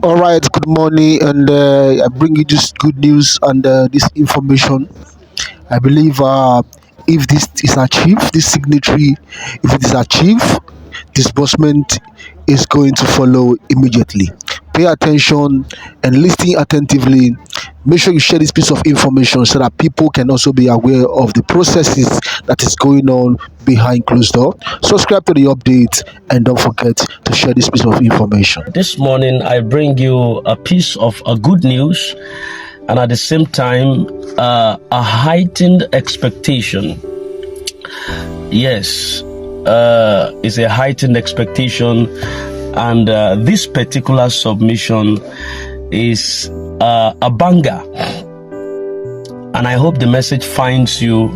All right, good morning, and I bring you this good news and this information. I believe if this is achieved, this signatory, if it is achieved, disbursement is going to follow immediately. Pay attention and listen attentively. Make sure you share this piece of information so that people can also be aware of the processes that is going on behind closed door. Subscribe to the update and don't forget to share this piece of information. This morning, I bring you a piece of a good news and at the same time, a heightened expectation. Yes, it's a heightened expectation, and this particular submission is a banger. And I hope the message finds you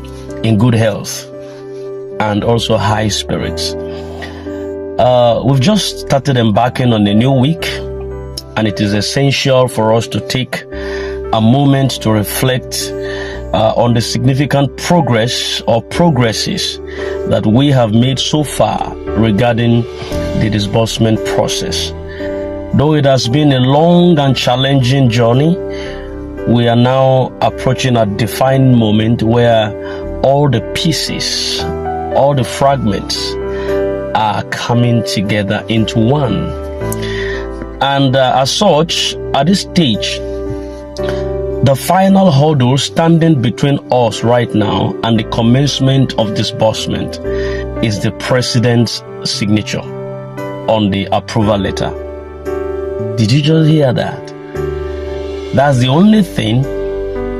in good health and also high spirits. We've just started embarking on a new week, and it is essential for us to take a moment to reflect on the significant progress or progresses that we have made so far regarding the disbursement process. Though it has been a long and challenging journey, we are now approaching a defined moment where all the pieces, all the fragments are coming together into one. And as such, at this stage, the final hurdle standing between us right now and the commencement of disbursement is the president's signature on the approval letter. Did you just hear that? That's the only thing,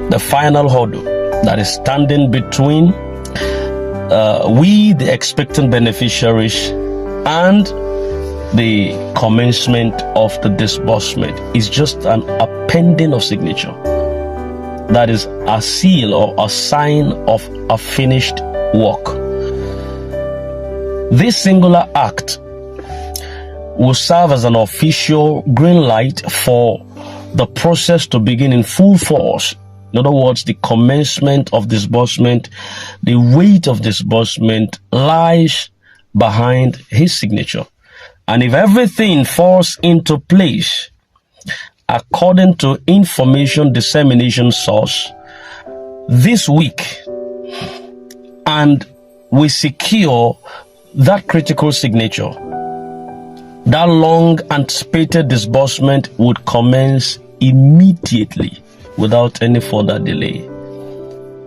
the final hurdle that is standing between we, the expectant beneficiaries, and the commencement of the disbursement is just an appending of signature. That is a seal or a sign of a finished work. This singular act will serve as an official green light for the process to begin in full force. In other words, the commencement of disbursement, the weight of disbursement lies behind his signature. And if everything falls into place according to information dissemination source this week, and we secure that critical signature, that long anticipated disbursement would commence immediately without any further delay.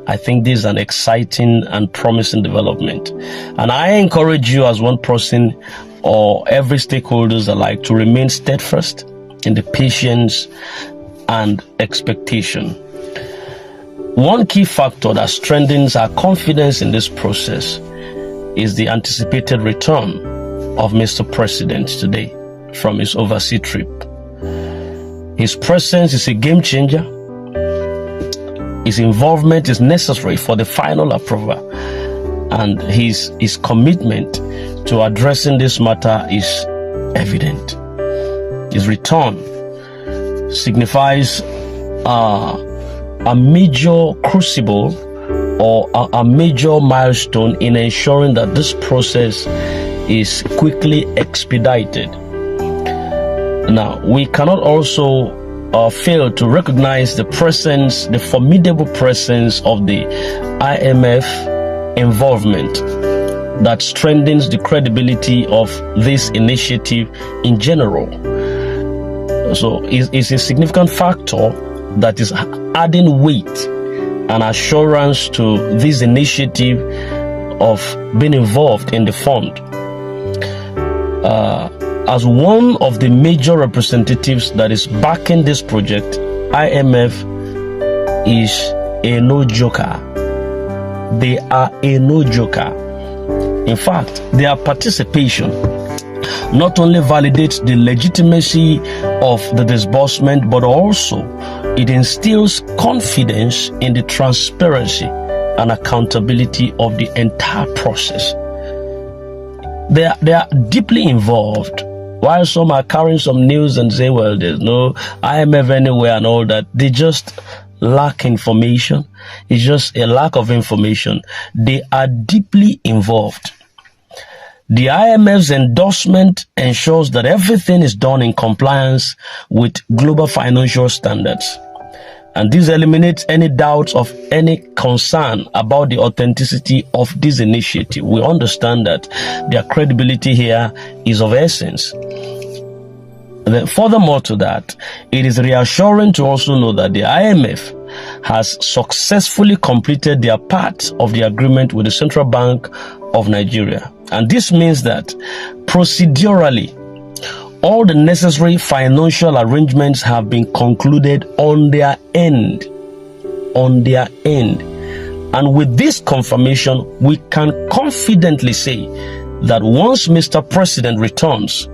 I think this is an exciting and promising development. And I encourage you as one person or every stakeholders alike to remain steadfast in the patience and expectation. One key factor that strengthens our confidence in this process is the anticipated return of Mr. President today from his overseas trip. His presence is a game changer. His involvement is necessary for the final approval, and his commitment to addressing this matter is evident. His return signifies a major crucible or a major milestone in ensuring that this process is quickly expedited. Now, we cannot also fail to recognize the formidable presence of the IMF involvement that strengthens the credibility of this initiative in general. So it's a significant factor that is adding weight and assurance to this initiative of being involved in the fund. As one of the major representatives that is backing this project, IMF is a no joker. They are a no joker. In fact, their participation not only validates the legitimacy of the disbursement, but also it instills confidence in the transparency and accountability of the entire process. They are deeply involved. While some are carrying some news and say, well, there's no IMF anywhere and all that, they just lack information. It's just a lack of information. They are deeply involved. The IMF's endorsement ensures that everything is done in compliance with global financial standards. And this eliminates any doubts of any concern about the authenticity of this initiative. We understand that their credibility here is of essence. Then furthermore to that, it is reassuring to also know that the IMF has successfully completed their part of the agreement with the Central Bank of Nigeria. And this means that procedurally, all the necessary financial arrangements have been concluded on their end. And with this confirmation, we can confidently say that once Mr. President returns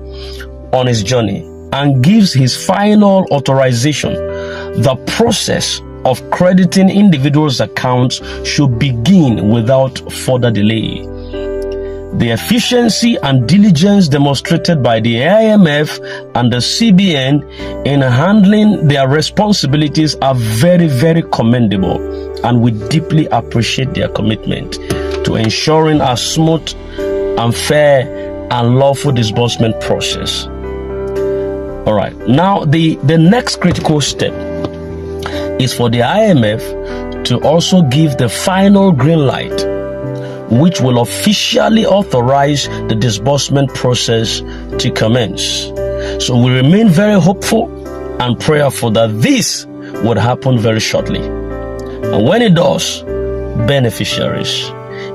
on his journey and gives his final authorization, the process of crediting individuals' accounts should begin without further delay. The efficiency and diligence demonstrated by the IMF and the CBN in handling their responsibilities are very, very commendable, and we deeply appreciate their commitment to ensuring a smooth and fair and lawful disbursement process. All right, now the next critical step is for the IMF to also give the final green light, which will officially authorize the disbursement process to commence. So we remain very hopeful and prayerful that this would happen very shortly. And when it does, beneficiaries,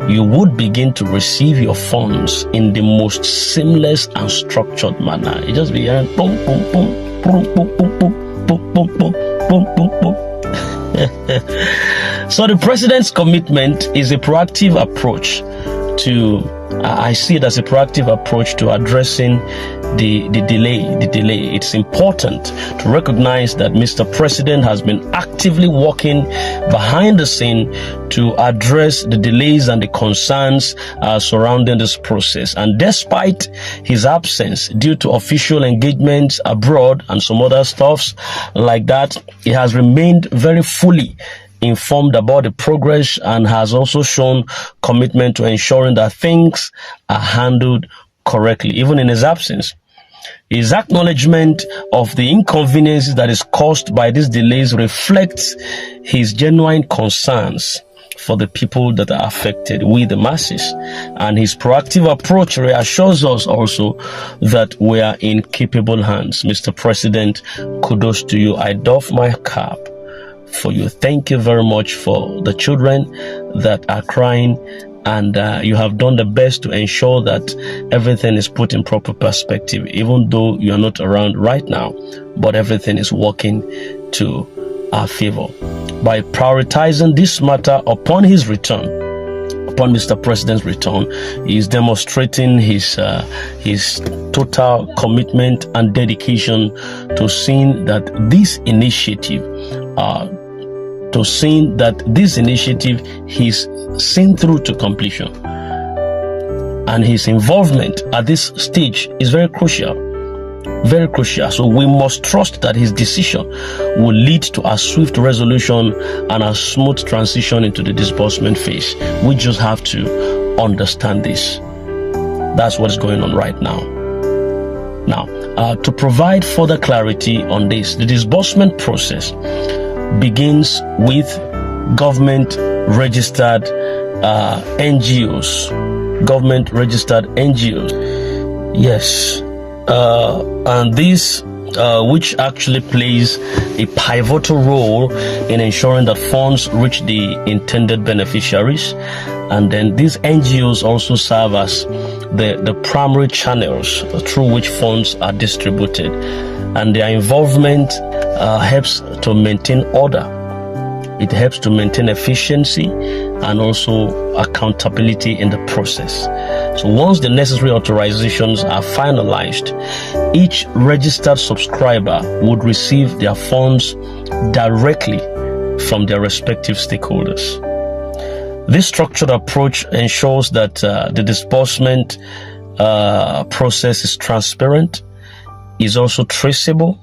you would begin to receive your funds in the most seamless and structured manner. You just be hearing boom, boom, boom, boom, boom, boom, boom, boom, boom, boom, boom, boom, boom. So the president's commitment is a proactive approach to, I see it as a proactive approach to addressing the delay. It's important to recognize that Mr. President has been actively working behind the scene to address the delays and the concerns surrounding this process. And despite his absence due to official engagements abroad and some other stuffs like that, he has remained very fully informed about the progress and has also shown commitment to ensuring that things are handled correctly, even in his absence. His acknowledgement of the inconveniences that is caused by these delays reflects his genuine concerns for the people that are affected, we the masses. And his proactive approach reassures us also that we are in capable hands. Mr. President, kudos to you. I doff my cap for you. Thank you very much for the children that are crying, and you have done the best to ensure that everything is put in proper perspective, even though you are not around right now, but everything is working to our favor. By prioritizing this matter upon his return, upon Mr. President's return, he is demonstrating his total commitment and dedication to seeing that this initiative is seen through to completion. And his involvement at this stage is very crucial. Very crucial. So we must trust that his decision will lead to a swift resolution and a smooth transition into the disbursement phase. We just have to understand this. That's what is going on right now. Now, to provide further clarity on this, the disbursement process begins with government-registered NGOs. Government-registered NGOs. Yes. And this, which actually plays a pivotal role in ensuring that funds reach the intended beneficiaries. And then these NGOs also serve as the primary channels through which funds are distributed. And their involvement helps to maintain order. It helps to maintain efficiency and also accountability in the process. So once the necessary authorizations are finalized, each registered subscriber would receive their funds directly from their respective stakeholders. This structured approach ensures that the disbursement process is transparent, is also traceable,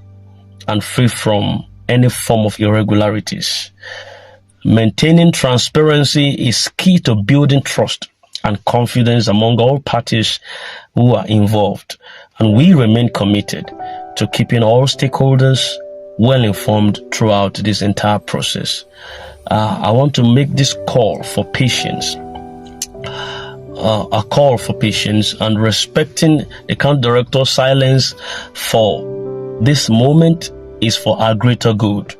and free from any form of irregularities. Maintaining transparency is key to building trust and confidence among all parties who are involved. And we remain committed to keeping all stakeholders well informed throughout this entire process. I want to make this call for patience. A call for patience and respecting the county director's silence for this moment is for our greater good.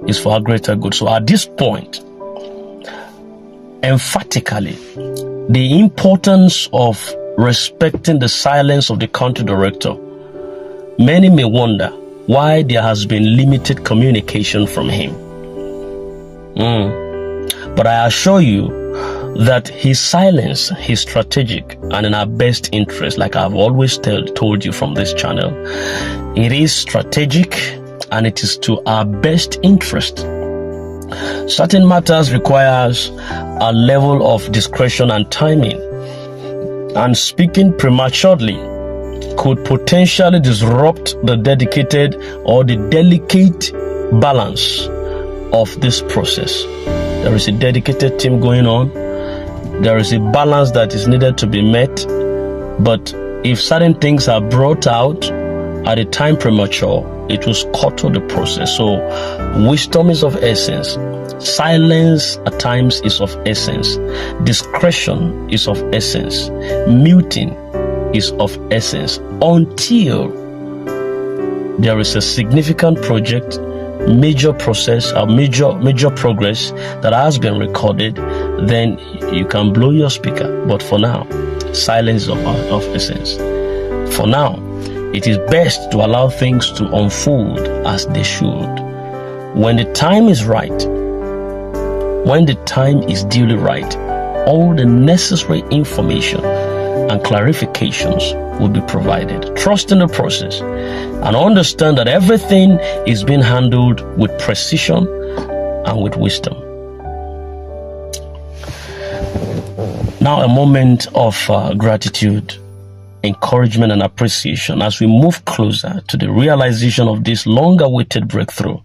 Is for our greater good. So at this point, emphatically, the importance of respecting the silence of the country director. Many may wonder why there has been limited communication from him. But I assure you that his silence is strategic and in our best interest, like I've always told you from this channel. It is strategic and it is to our best interest. Certain matters requires a level of discretion and timing, and speaking prematurely could potentially disrupt the dedicated or the delicate balance of this process. There is a dedicated team going on. There is a balance that is needed to be met. But if certain things are brought out at a time premature, it will scuttle the process. So wisdom is of essence. Silence at times is of essence. Discretion is of essence. Muting is of essence until there is a significant project, major process, or major progress that has been recorded. Then you can blow your speaker. But for now, silence is of essence. For now, it is best to allow things to unfold as they should. When the time is right, when the time is duly right, all the necessary information and clarifications will be provided. Trust in the process and understand that everything is being handled with precision and with wisdom. Now, a moment of gratitude, encouragement, and appreciation as we move closer to the realization of this long-awaited breakthrough.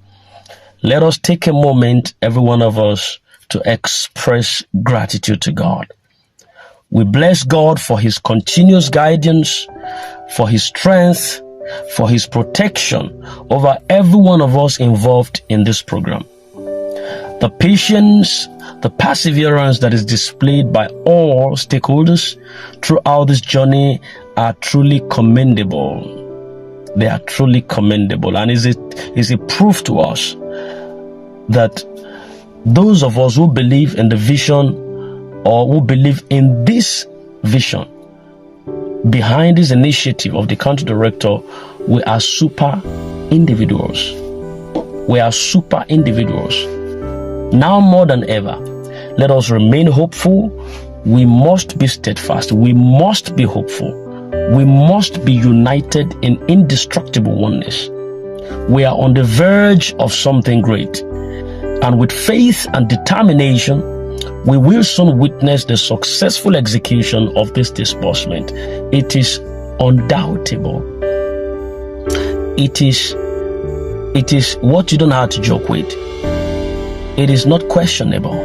Let us take a moment, every one of us, to express gratitude to God. We bless God for His continuous guidance, for His strength, for His protection over every one of us involved in this program. The patience, the perseverance that is displayed by all stakeholders throughout this journey are truly commendable. They are truly commendable, and is a proof to us that those of us who believe in the vision or who believe in this vision behind this initiative of the country director, we are super individuals. We are super individuals. Now more than ever, let us remain hopeful. We must be steadfast. We must be hopeful. We must be united in indestructible oneness. We are on the verge of something great. And with faith and determination, we will soon witness the successful execution of this disbursement. It is undoubtable. It is what you don't have to joke with. It is not questionable.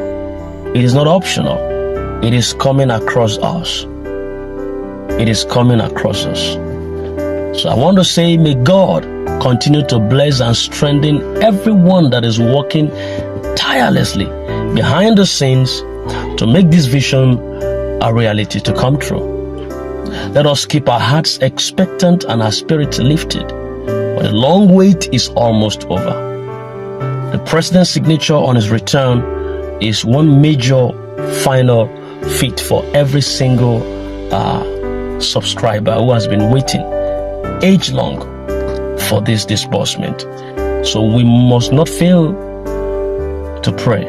It is not optional. It is coming across us. It is coming across us. So I want to say, may God continue to bless and strengthen everyone that is working tirelessly behind the scenes to make this vision a reality to come true. Let us keep our hearts expectant and our spirits lifted. But the long wait is almost over. The president's signature on his return is one major final feat for every single subscriber who has been waiting age long for this disbursement. So we must not fail to pray.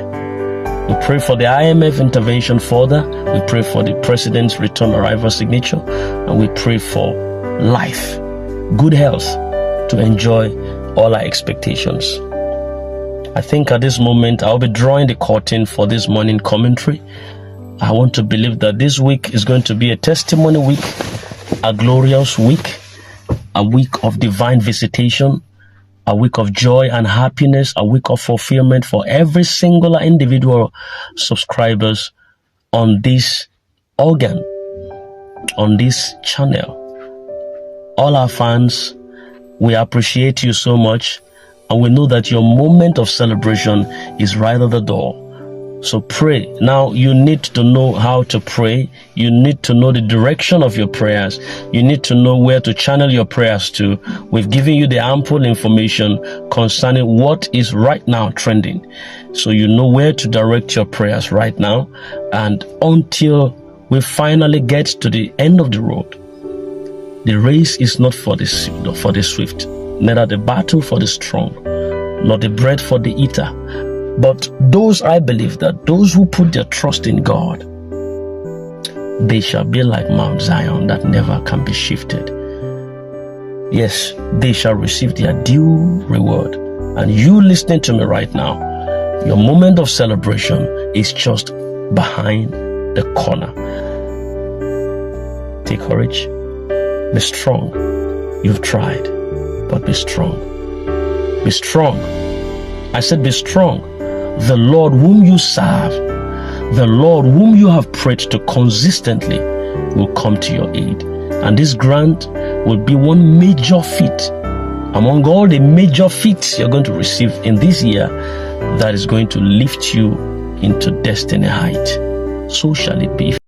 We pray for the IMF intervention further. We pray for the president's return arrival signature. And we pray for life, good health to enjoy all our expectations. I think at this moment I'll be drawing the curtain for this morning commentary. I want to believe that this week is going to be a testimony week, a glorious week, a week of divine visitation, a week of joy and happiness, a week of fulfillment for every singular individual subscribers on this organ on this channel. All our fans, we appreciate you so much, and we know that your moment of celebration is right at the door. So pray. Now you need to know how to pray. You need to know the direction of your prayers. You need to know where to channel your prayers to. We've given you the ample information concerning what is right now trending. So you know where to direct your prayers right now. And until we finally get to the end of the road, the race is not for the swift, neither the battle for the strong, nor the bread for the eater. But those, I believe that those who put their trust in God, they shall be like Mount Zion that never can be shifted. Yes, they shall receive their due reward. And you listening to me right now, your moment of celebration is just behind the corner. Take courage. Be strong. You've tried, but be strong. Be strong. I said be strong. The Lord whom you serve, the Lord whom you have prayed to consistently, will come to your aid. And this grant will be one major feat among all the major feats you're going to receive in this year that is going to lift you into destiny height. So shall it be.